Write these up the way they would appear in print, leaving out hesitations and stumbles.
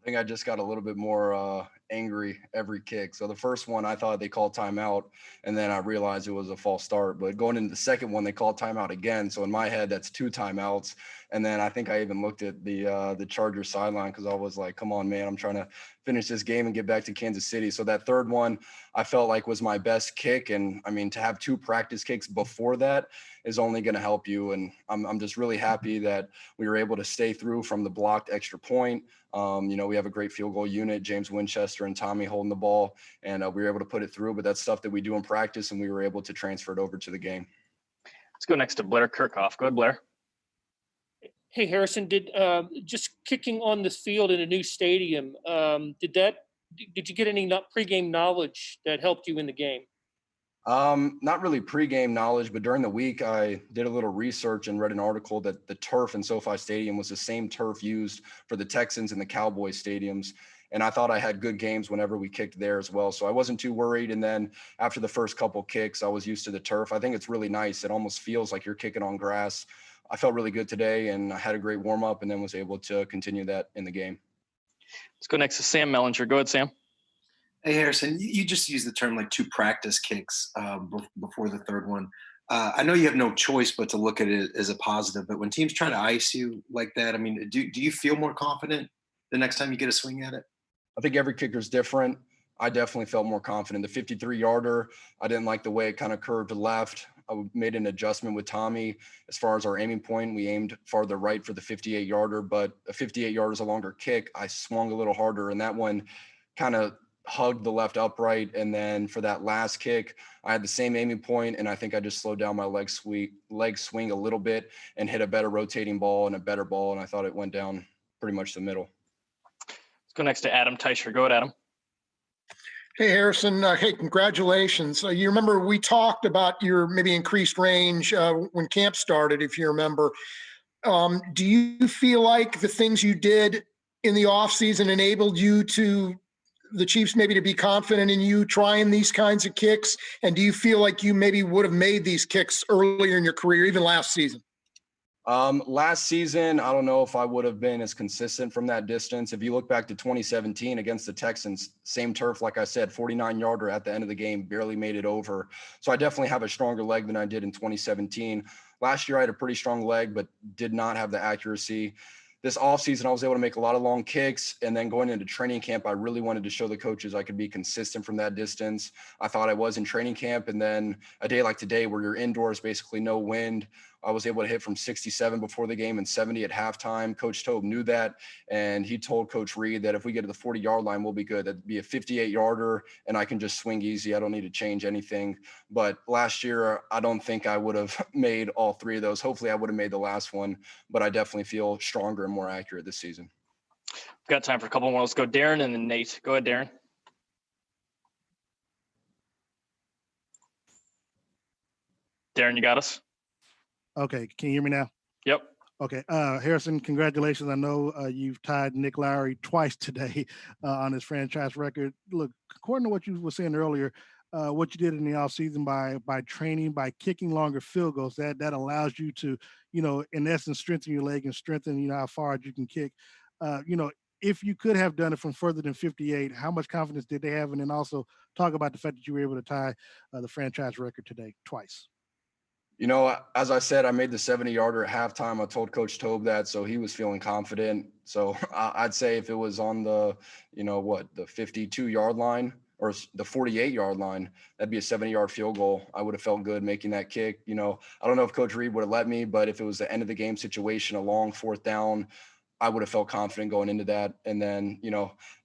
I think I just got a little bit more angry every kick. So the first one, I thought they called timeout, and then I realized it was a false start. But going into the second one, they called timeout again. So in my head, that's two timeouts. And then I think I even looked at the Chargers sideline because I was like, "Come on, man! I'm trying to finish this game and get back to Kansas City." So that third one, I felt like was my best kick. And I mean, to have two practice kicks before that is only going to help you. And I'm just really happy that we were able to stay through from the blocked extra point. We have a great field goal unit, James Winchester and Tommy holding the ball, and we were able to put it through. But that's stuff that we do in practice, and we were able to transfer it over to the game. Let's go next to Blair Kirchhoff. Go ahead, Blair. Hey, Harrison, did just kicking on the field in a new stadium, did you get any pregame knowledge that helped you in the game? Not really pregame knowledge, but during the week, I did a little research and read an article that the turf in SoFi Stadium was the same turf used for the Texans and the Cowboys stadiums. And I thought I had good games whenever we kicked there as well. So I wasn't too worried. And then after the first couple kicks, I was used to the turf. I think it's really nice. It almost feels like you're kicking on grass. I felt really good today, and I had a great warm up, and then was able to continue that in the game. Let's go next to Sam Mellinger. Go ahead, Sam. Hey, Harrison, you just used the term like two practice kicks before the third one. I know you have no choice but to look at it as a positive, but when teams try to ice you like that, I mean, do you feel more confident the next time you get a swing at it? I think every kicker is different. I definitely felt more confident. The 53-yarder, I didn't like the way it kind of curved left. I made an adjustment with Tommy as far as our aiming point. We aimed farther right for the 58-yarder, but a 58-yarder is a longer kick. I swung a little harder, and that one kind of hugged the left upright. And then for that last kick, I had the same aiming point, and I think I just slowed down my leg swing a little bit and hit a better rotating ball and a better ball, and I thought it went down pretty much the middle. Let's go next to Adam Teicher. Go ahead, Adam. Hey, Harrison. Hey, congratulations. You remember we talked about your maybe increased range when camp started, if you remember. Do you feel like the things you did in the offseason enabled you the Chiefs maybe to be confident in you trying these kinds of kicks? And do you feel like you maybe would have made these kicks earlier in your career, even last season? Last season, I don't know if I would have been as consistent from that distance. If you look back to 2017 against the Texans, same turf, like I said, 49-yarder at the end of the game, barely made it over. So I definitely have a stronger leg than I did in 2017. Last year, I had a pretty strong leg, but did not have the accuracy. This offseason, I was able to make a lot of long kicks, and then going into training camp, I really wanted to show the coaches I could be consistent from that distance. I thought I was in training camp, and then a day like today where you're indoors, basically no wind, I was able to hit from 67 before the game and 70 at halftime. Coach Tobe knew that, and he told Coach Reed that if we get to the 40-yard line, we'll be good. That'd be a 58-yarder, and I can just swing easy. I don't need to change anything. But last year, I don't think I would have made all three of those. Hopefully, I would have made the last one, but I definitely feel stronger and more accurate this season. We've got time for a couple more. Let's go Darren and then Nate. Go ahead, Darren. Darren, you got us? Okay, can you hear me now? Yep. Okay, Harrison, congratulations. I know you've tied Nick Lowry twice today on his franchise record. Look, according to what you were saying earlier, what you did in the offseason by training, by kicking longer field goals, that allows you to, in essence, strengthen your leg and strengthen, how far you can kick. If you could have done it from further than 58, how much confidence did they have? And then also talk about the fact that you were able to tie the franchise record today twice. As I said, I made the 70-yarder at halftime. I told Coach Tobe that, so he was feeling confident. So I'd say if it was on the, the 52-yard line or the 48-yard line, that'd be a 70-yard field goal. I would have felt good making that kick. I don't know if Coach Reed would have let me, but if it was the end of the game situation, a long fourth down, I would have felt confident going into that. And then,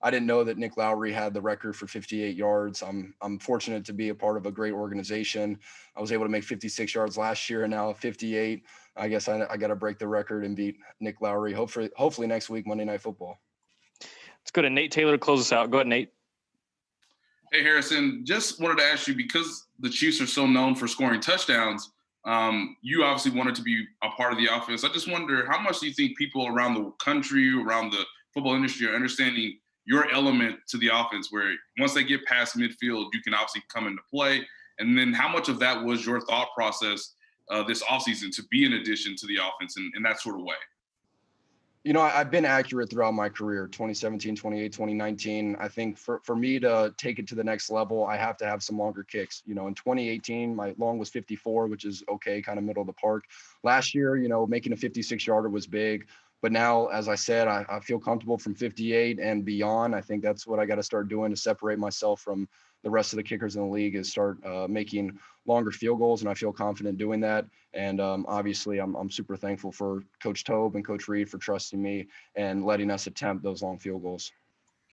I didn't know that Nick Lowry had the record for 58 yards. I'm fortunate to be a part of a great organization. I was able to make 56 yards last year and now 58. I guess I got to break the record and beat Nick Lowry. Hopefully next week, Monday Night Football. Let's go to Nate Taylor to close us out. Go ahead, Nate. Hey, Harrison, just wanted to ask you, because the Chiefs are so known for scoring touchdowns, you obviously wanted to be a part of the offense. I just wonder, how much do you think people around the country, around the football industry are understanding your element to the offense, where once they get past midfield, you can obviously come into play? And then how much of that was your thought process this offseason to be an addition to the offense in that sort of way? You know, I've been accurate throughout my career, 2017, 28, 2019. I think for me to take it to the next level, I have to have some longer kicks. You know, in 2018, my long was 54, which is okay, kind of middle of the park. Last year, you know, making a 56-yarder was big. But now, as I said, I feel comfortable from 58 and beyond. I think that's what I got to start doing to separate myself from the rest of the kickers in the league, is start making longer field goals, and I feel confident doing that. And obviously, I'm super thankful for Coach Tobe and Coach Reed for trusting me and letting us attempt those long field goals.